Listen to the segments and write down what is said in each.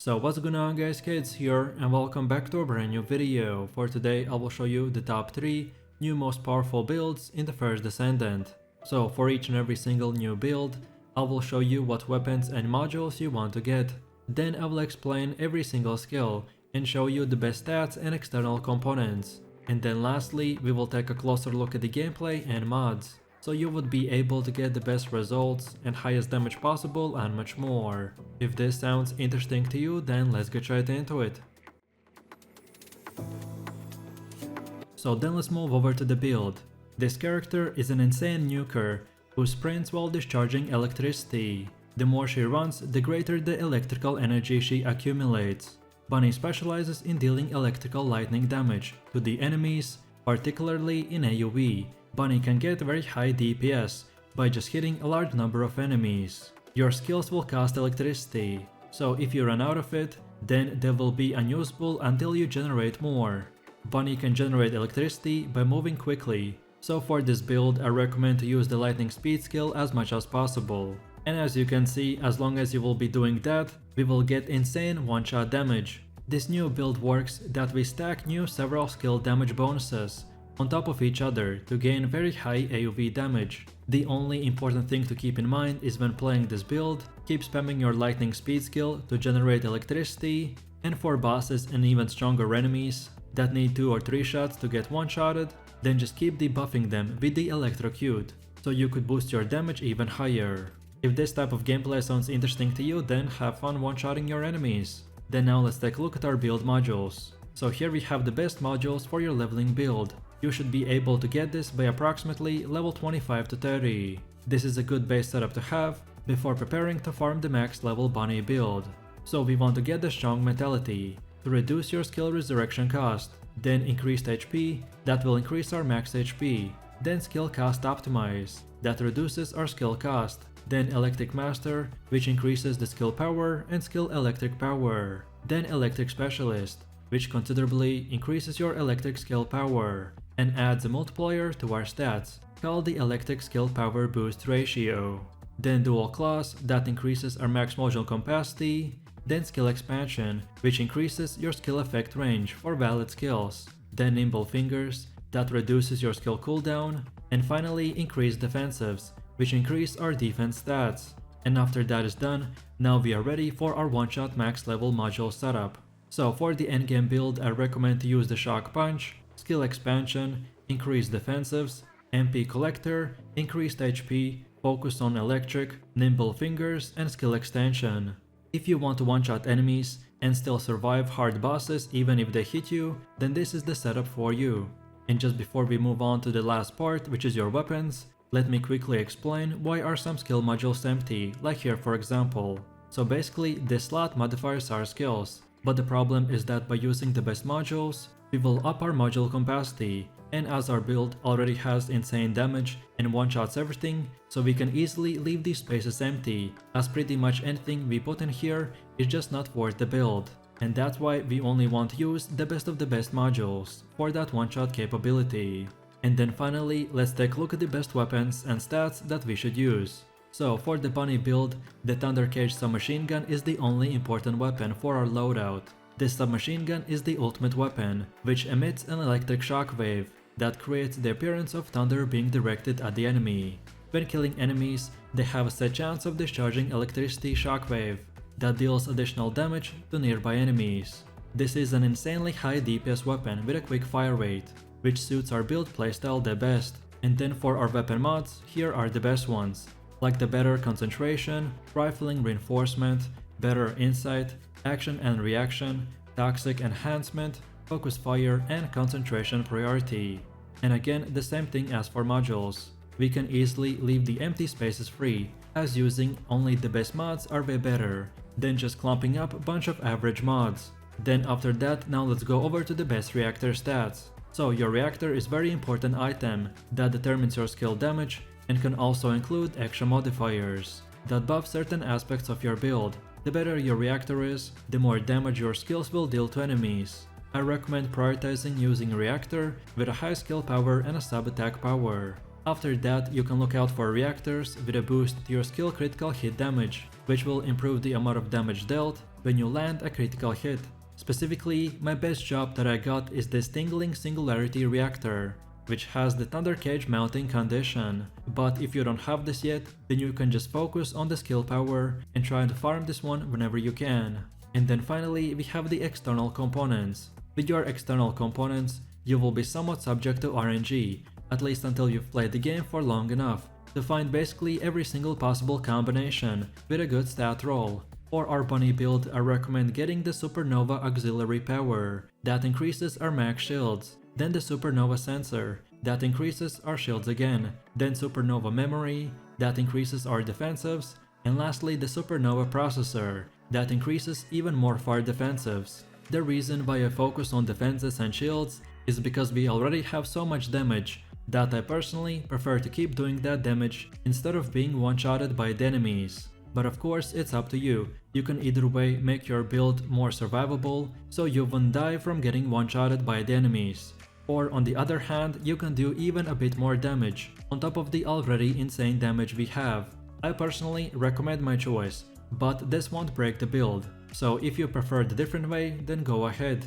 So what's going on guys, Kids here and welcome back to a brand new video. For today I will show you the top 3 new most powerful builds in the first Descendant. So for each and every single new build, I will show you what weapons and modules you want to get. Then I will explain every single skill and show you the best stats and external components. And then lastly, we will take a closer look at the gameplay and mods, so you would be able to get the best results and highest damage possible and much more. If this sounds interesting to you, then let's get right into it. So then let's move over to the build. This character is an insane nuker who sprints while discharging electricity. The more she runs, the greater the electrical energy she accumulates. Bunny specializes in dealing electrical lightning damage to the enemies, particularly in AoE. Bunny can get very high DPS by just hitting a large number of enemies. Your skills will cost electricity, so if you run out of it, then they will be unusable until you generate more. Bunny can generate electricity by moving quickly, so for this build I recommend to use the lightning speed skill as much as possible. And as you can see, as long as you will be doing that, we will get insane one-shot damage. This new build works that we stack new several skill damage bonuses on top of each other to gain very high AoE damage. The only important thing to keep in mind is when playing this build, keep spamming your lightning speed skill to generate electricity, and for bosses and even stronger enemies that need 2 or 3 shots to get one-shotted, then just keep debuffing them with the electrocute, so you could boost your damage even higher. If this type of gameplay sounds interesting to you, then have fun one-shotting your enemies. Then now let's take a look at our build modules. So here we have the best modules for your leveling build. You should be able to get this by approximately level 25 to 30. This is a good base setup to have before preparing to farm the max level Bunny build. So we want to get the strong mentality to reduce your skill resurrection cost, then increased HP, that will increase our max HP, then skill cost optimize, that reduces our skill cost, then electric master, which increases the skill power and skill electric power, then electric specialist, which considerably increases your electric skill power and adds a multiplier to our stats called the electric skill power boost ratio. Then dual class, that increases our max module capacity, then skill expansion, which increases your skill effect range for valid skills, then nimble fingers, that reduces your skill cooldown, and finally increased defensives, which increase our defense stats. And after that is done, now we are ready for our one-shot max level module setup. So for the endgame build, I recommend to use the shock punch, skill expansion, increased defensives, MP collector, increased HP, focus on electric, nimble fingers, and skill extension. If you want to one-shot enemies and still survive hard bosses even if they hit you, then this is the setup for you. And just before we move on to the last part, which is your weapons, let me quickly explain why are some skill modules empty, like here for example. So basically, this slot modifies our skills, but the problem is that by using the best modules, we will up our module capacity, and as our build already has insane damage and one-shots everything, so we can easily leave these spaces empty, as pretty much anything we put in here is just not worth the build. And that's why we only want to use the best of the best modules for that one-shot capability. And then finally, let's take a look at the best weapons and stats that we should use. So for the Bunny build, the Thunder Cage submachine gun is the only important weapon for our loadout. This submachine gun is the ultimate weapon, which emits an electric shockwave that creates the appearance of thunder being directed at the enemy. When killing enemies, they have a set chance of discharging electricity shockwave that deals additional damage to nearby enemies. This is an insanely high DPS weapon with a quick fire rate, which suits our build playstyle the best. And then for our weapon mods, here are the best ones, like the better concentration, rifling reinforcement, better insight, action and reaction, toxic enhancement, focus fire, and concentration priority. And again, the same thing as for modules. We can easily leave the empty spaces free, as using only the best mods are way better than just clumping up a bunch of average mods. Then after that, now let's go over to the best reactor stats. So your reactor is very important item that determines your skill damage and can also include extra modifiers that buff certain aspects of your build. The better your reactor is, the more damage your skills will deal to enemies. I recommend prioritizing using a reactor with a high skill power and a sub attack power. After that, you can look out for reactors with a boost to your skill critical hit damage, which will improve the amount of damage dealt when you land a critical hit. Specifically, my best job that I got is this Tingling Singularity Reactor, which has the Thunder Cage mounting condition. But if you don't have this yet, then you can just focus on the skill power and try to farm this one whenever you can. And then finally, we have the external components. With your external components, you will be somewhat subject to RNG, at least until you've played the game for long enough, to find basically every single possible combination with a good stat roll. For our bunny build, I recommend getting the Supernova Auxiliary Power, that increases our max shields, then the Supernova Sensor, that increases our shields again, then Supernova Memory, that increases our defensives, and lastly the Supernova Processor, that increases even more of our defensives. The reason why I focus on defenses and shields is because we already have so much damage that I personally prefer to keep doing that damage instead of being one-shotted by the enemies. But of course, it's up to you. You can either way make your build more survivable so you won't die from getting one-shotted by the enemies. Or on the other hand, you can do even a bit more damage on top of the already insane damage we have. I personally recommend my choice, but this won't break the build. So if you prefer the different way, then go ahead.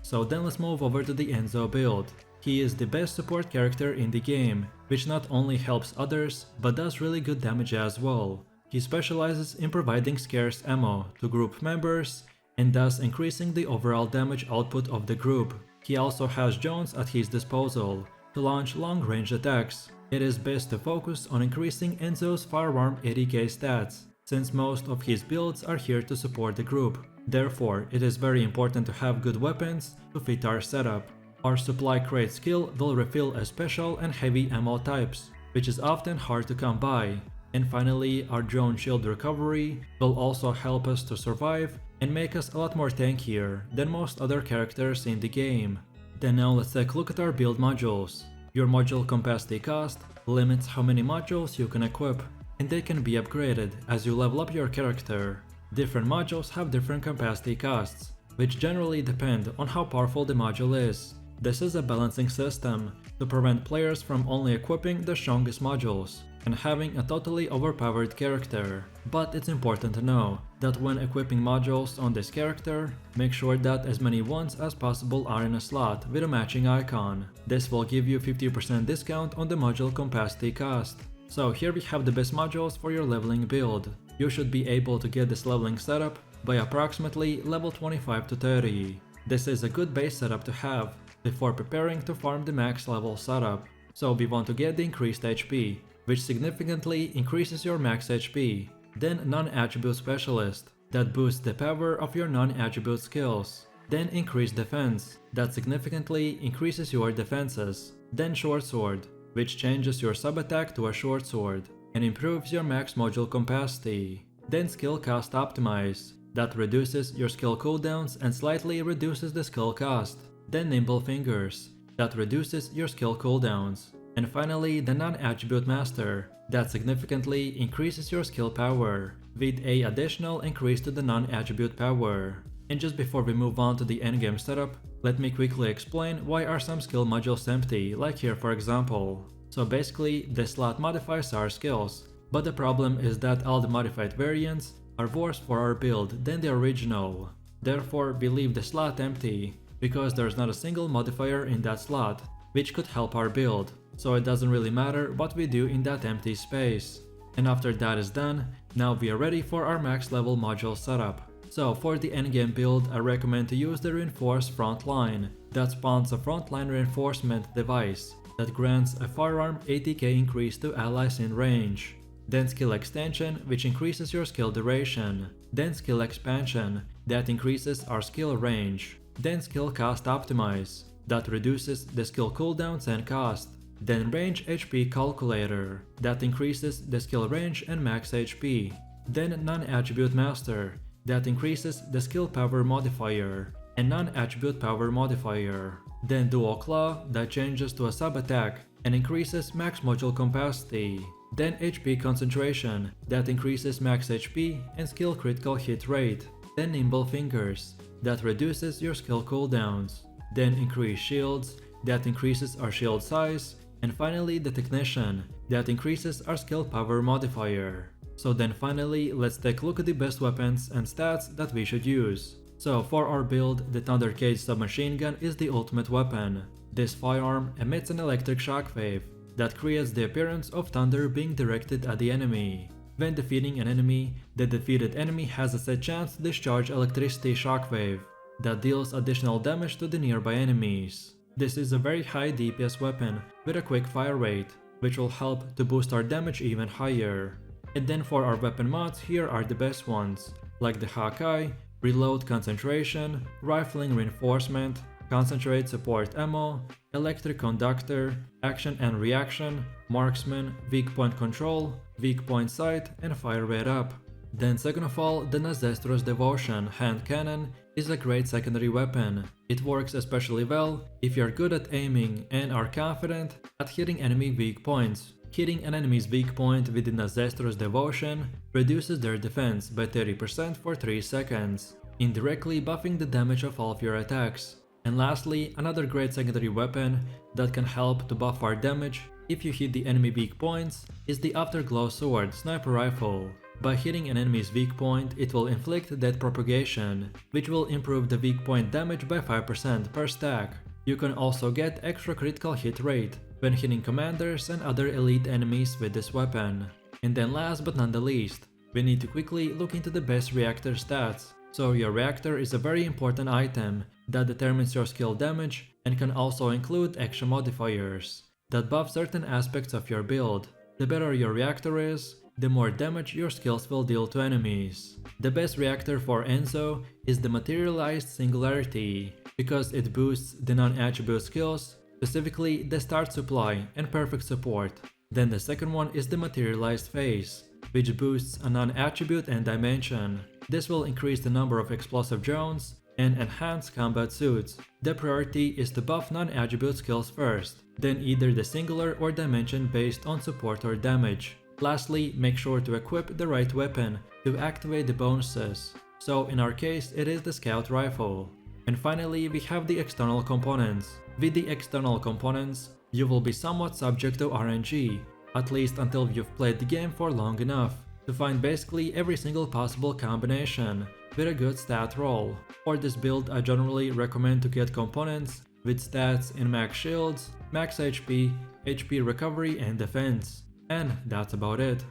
So then let's move over to the Enzo build. He is the best support character in the game, which not only helps others, but does really good damage as well. He specializes in providing scarce ammo to group members, and thus increasing the overall damage output of the group. He also has drones at his disposal to launch long-range attacks. It is best to focus on increasing Enzo's firearm 80k stats, since most of his builds are here to support the group. Therefore, it is very important to have good weapons to fit our setup. Our supply crate skill will refill a special and heavy ammo types, which is often hard to come by. And finally, our drone shield recovery will also help us to survive and make us a lot more tankier than most other characters in the game. Then now let's take a look at our build modules. Your module capacity cost limits how many modules you can equip, and they can be upgraded as you level up your character. Different modules have different capacity costs, which generally depend on how powerful the module is. This is a balancing system to prevent players from only equipping the strongest modules and having a totally overpowered character. But it's important to know that when equipping modules on this character, make sure that as many ones as possible are in a slot with a matching icon. This will give you 50% discount on the module capacity cost. So here we have the best modules for your leveling build. You should be able to get this leveling setup by approximately level 25 to 30. This is a good base setup to have before preparing to farm the max level setup. So we want to get the increased HP, which significantly increases your max HP. Then non-attribute specialist, that boosts the power of your non-attribute skills. Then increased defense, that significantly increases your defenses. Then short sword, which changes your sub-attack to a short sword and improves your max module capacity. Then skill cost optimize, that reduces your skill cooldowns and slightly reduces the skill cost. Then nimble fingers, that reduces your skill cooldowns. And finally the non-attribute master, that significantly increases your skill power, with a additional increase to the non-attribute power. And just before we move on to the endgame setup, let me quickly explain why are some skill modules empty, like here for example. So basically, this slot modifies our skills, but the problem is that all the modified variants are worse for our build than the original. Therefore, we leave the slot empty, because there's not a single modifier in that slot, which could help our build, so it doesn't really matter what we do in that empty space. And after that is done, now we are ready for our max level module setup. So for the endgame build, I recommend to use the reinforced frontline, that spawns a frontline reinforcement device that grants a firearm 80k increase to allies in range. Then skill extension, which increases your skill duration. Then skill expansion, that increases our skill range. Then skill cost optimize, that reduces the skill cooldowns and cost. Then range HP calculator, that increases the skill range and max HP. Then non-attribute master, that increases the skill power modifier and non-attribute power modifier. Then dual claw, that changes to a sub-attack and increases max module capacity. Then HP concentration, that increases max HP and skill critical hit rate. Then nimble fingers, that reduces your skill cooldowns. Then increased shields, that increases our shield size. And finally the technician, that increases our skill power modifier. So then finally, let's take a look at the best weapons and stats that we should use. So for our build, the Thunder Cage submachine gun is the ultimate weapon. This firearm emits an electric shockwave that creates the appearance of thunder being directed at the enemy. When defeating an enemy, the defeated enemy has a set chance to discharge electricity shockwave that deals additional damage to the nearby enemies. This is a very high DPS weapon with a quick fire rate, which will help to boost our damage even higher. And then for our weapon mods, here are the best ones, like the Hawkeye, Reload Concentration, Rifling Reinforcement, Concentrate Support Ammo, Electric Conductor, Action and Reaction, Marksman, Weak Point Control, Weak Point Sight, and Fire Rate Up. Then second of all, the Nazestros Devotion Hand Cannon is a great secondary weapon. It works especially well if you're good at aiming and are confident at hitting enemy weak points. Hitting an enemy's weak point with the Nazestros Devotion reduces their defense by 30% for 3 seconds, indirectly buffing the damage of all of your attacks. And lastly, another great secondary weapon that can help to buff our damage if you hit the enemy weak points is the Afterglow Sword Sniper Rifle. By hitting an enemy's weak point, it will inflict death propagation, which will improve the weak point damage by 5% per stack. You can also get extra critical hit rate when hitting commanders and other elite enemies with this weapon. And then last but not the least, we need to quickly look into the best reactor stats. So your reactor is a very important item that determines your skill damage and can also include extra modifiers that buff certain aspects of your build. The better your reactor is, the more damage your skills will deal to enemies. The best reactor for Enzo is the Materialized Singularity, because it boosts the non-attribute skills, specifically the Start Supply and Perfect Support. Then the second one is the Materialized Phase, which boosts a non-attribute and dimension. This will increase the number of explosive drones and enhance combat suits. The priority is to buff non-attribute skills first, then either the singular or dimension based on support or damage. Lastly, make sure to equip the right weapon to activate the bonuses. So in our case, it is the Scout Rifle. And finally, we have the external components. With the external components, you will be somewhat subject to RNG, at least until you've played the game for long enough to find basically every single possible combination with a good stat roll. For this build, I generally recommend to get components with stats in max shields, max HP, HP recovery and defense. And that's about it.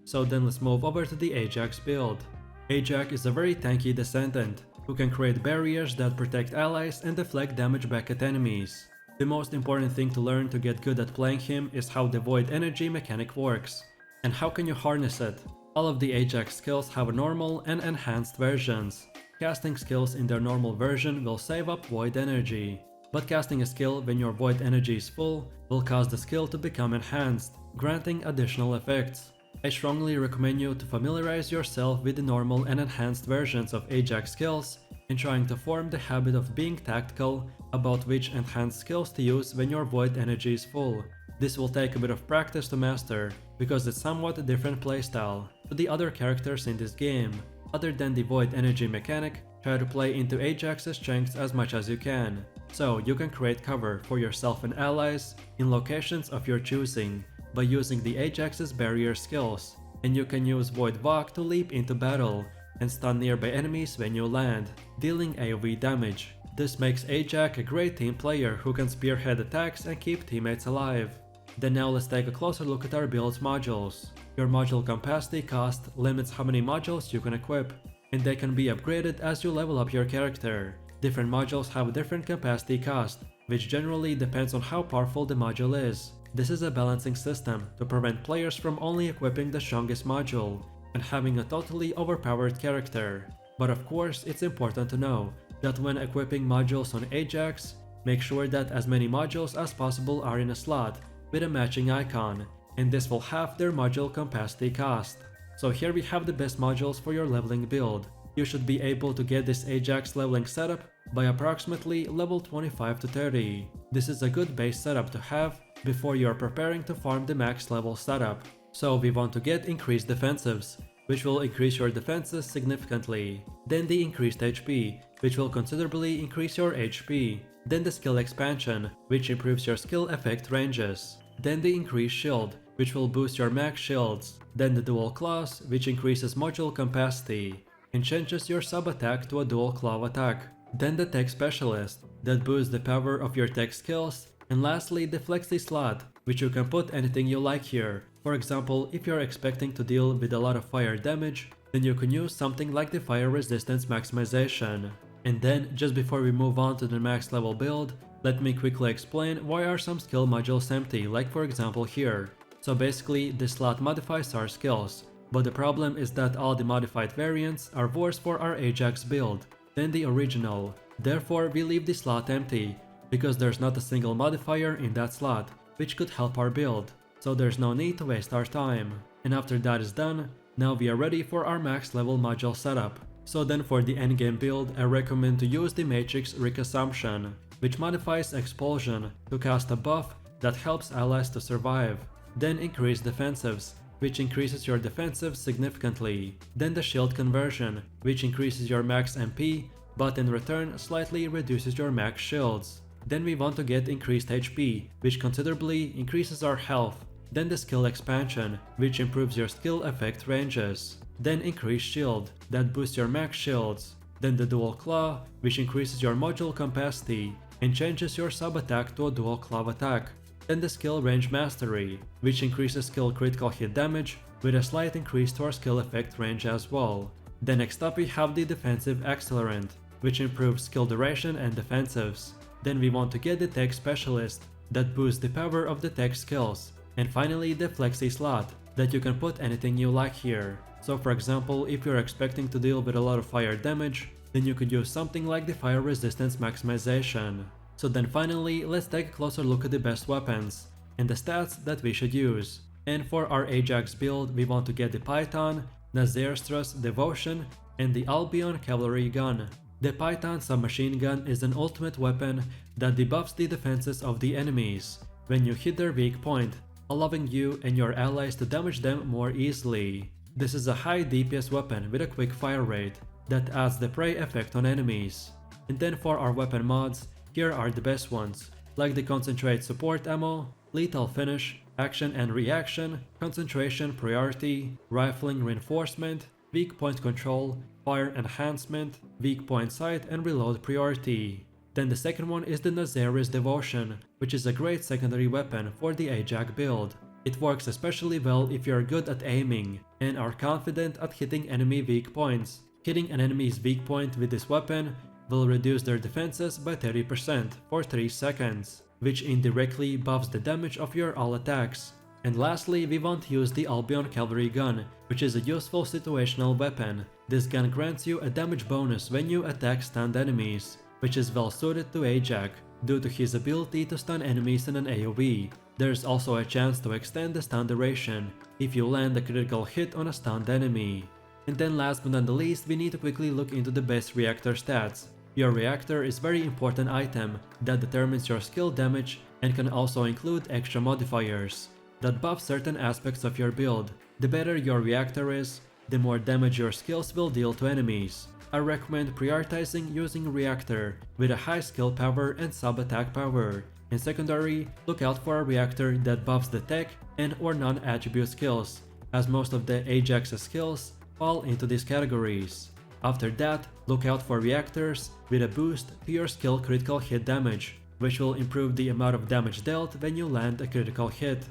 So then let's move over to the Ajax build. Ajax is a very tanky Descendant who can create barriers that protect allies and deflect damage back at enemies. The most important thing to learn to get good at playing him is how the Void Energy mechanic works, and how can you harness it. All of the Ajax skills have normal and enhanced versions. Casting skills in their normal version will save up Void Energy, but casting a skill when your Void Energy is full will cause the skill to become enhanced, granting additional effects. I strongly recommend you to familiarize yourself with the normal and enhanced versions of Ajax skills and trying to form the habit of being tactical about which enhanced skills to use when your Void Energy is full. This will take a bit of practice to master, because it's somewhat a different playstyle to the other characters in this game. Other than the Void Energy mechanic, try to play into Ajax's strengths as much as you can, so you can create cover for yourself and allies in locations of your choosing by using the Ajax's barrier skills, and you can use Void Walk to leap into battle and stun nearby enemies when you land, dealing AoE damage. This makes Ajax a great team player who can spearhead attacks and keep teammates alive. Then now let's take a closer look at our build's modules. Your module capacity cost limits how many modules you can equip, and they can be upgraded as you level up your character. Different modules have a different capacity cost, which generally depends on how powerful the module is. This is a balancing system to prevent players from only equipping the strongest module and having a totally overpowered character. But of course, it's important to know that when equipping modules on Ajax, make sure that as many modules as possible are in a slot with a matching icon, and this will halve their module capacity cost. So here we have the best modules for your leveling build. You should be able to get this Ajax leveling setup by approximately level 25 to 30. This is a good base setup to have before you are preparing to farm the max level setup. So we want to get increased defensives, which will increase your defenses significantly. Then the increased HP, which will considerably increase your HP. Then the skill expansion, which improves your skill effect ranges. then the increased shield, which will boost your max shields, then the dual claws, which increases module capacity and changes your sub attack to a dual claw attack, then the tech specialist, that boosts the power of your tech skills, and lastly the flexi slot, which you can put anything you like here. For example, if you're expecting to deal with a lot of fire damage, then you can use something like the fire resistance maximization. And then, just before we move on to the max level build, let me quickly explain why are some skill modules empty, like for example here. So basically, this slot modifies our skills, but the problem is that all the modified variants are worse for our Ajax build than the original. Therefore, we leave the slot empty, because there's not a single modifier in that slot, which could help our build, so there's no need to waste our time. And after that is done, now we are ready for our max level module setup. So then for the endgame build, I recommend to use the Matrix Reconsumption, which modifies Expulsion to cast a buff that helps allies to survive. Then increase defensives, which increases your defensives significantly. Then the Shield Conversion, which increases your max MP, but in return slightly reduces your max shields. Then we want to get increased HP, which considerably increases our health. Then the Skill Expansion, which improves your skill effect ranges. Then increased Shield, that boosts your max shields. Then the Dual Claw, which increases your module capacity and changes your sub attack to a dual claw attack. Then the Skill Range Mastery, which increases skill critical hit damage with a slight increase to our skill effect range as well. Then next up we have the Defensive Accelerant, which improves skill duration and defensives. Then we want to get the Tech Specialist, that boosts the power of the tech skills. And finally the Flexi Slot, that you can put anything you like here. So for example, if you're expecting to deal with a lot of fire damage, then you could use something like the Fire Resistance Maximization. So then finally, let's take a closer look at the best weapons and the stats that we should use. And for our Ajax build, we want to get the Python, the Zerstrus Devotion, and the Albion Cavalry Gun. The Python submachine gun is an ultimate weapon that debuffs the defenses of the enemies when you hit their weak point, allowing you and your allies to damage them more easily. This is a high DPS weapon with a quick fire rate that adds the prey effect on enemies. And then for our weapon mods, here are the best ones, like the Concentrate Support Ammo, Lethal Finish, Action and Reaction, Concentration Priority, Rifling Reinforcement, Weak Point Control, Fire Enhancement, Weak Point Sight and Reload Priority. Then the second one is the Nazaris Devotion, which is a great secondary weapon for the Ajax build. It works especially well if you're good at aiming and are confident at hitting enemy weak points. Hitting an enemy's weak point with this weapon will reduce their defenses by 30% for 3 seconds, which indirectly buffs the damage of your all attacks. And lastly, we want to use the Albion Cavalry Gun, which is a useful situational weapon. This gun grants you a damage bonus when you attack stunned enemies, which is well suited to Ajax due to his ability to stun enemies in an AoE. There's also a chance to extend the stun duration if you land a critical hit on a stunned enemy. And then last but not the least, we need to quickly look into the best reactor stats. Your reactor is a very important item that determines your skill damage and can also include extra modifiers that buff certain aspects of your build. The better your reactor is, the more damage your skills will deal to enemies. I recommend prioritizing using reactor with a high skill power and sub attack power. In secondary, look out for a reactor that buffs the tech and or non-attribute skills, as most of the Ajax's skills fall into these categories. After that, look out for reactors with a boost to your skill critical hit damage, which will improve the amount of damage dealt when you land a critical hit.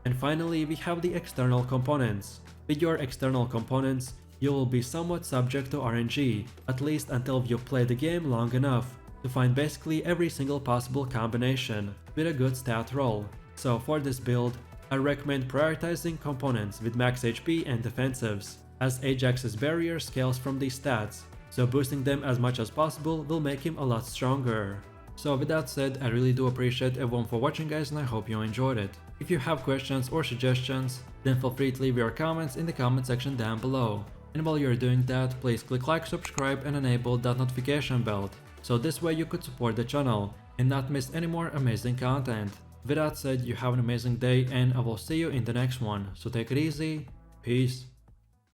And finally, we have the external components. With your external components, you will be somewhat subject to RNG, at least until you play the game long enough to find basically every single possible combination with a good stat roll. So for this build, I recommend prioritizing components with max HP and defensives, as Ajax's barrier scales from these stats, so boosting them as much as possible will make him a lot stronger. So with that said, I really do appreciate everyone for watching guys, and I hope you enjoyed it. If you have questions or suggestions, then feel free to leave your comments in the comment section down below. And while you're doing that, please click like, subscribe and enable that notification bell, so this way you could support the channel and not miss any more amazing content. With that said, you have an amazing day and I will see you in the next one, so take it easy, peace.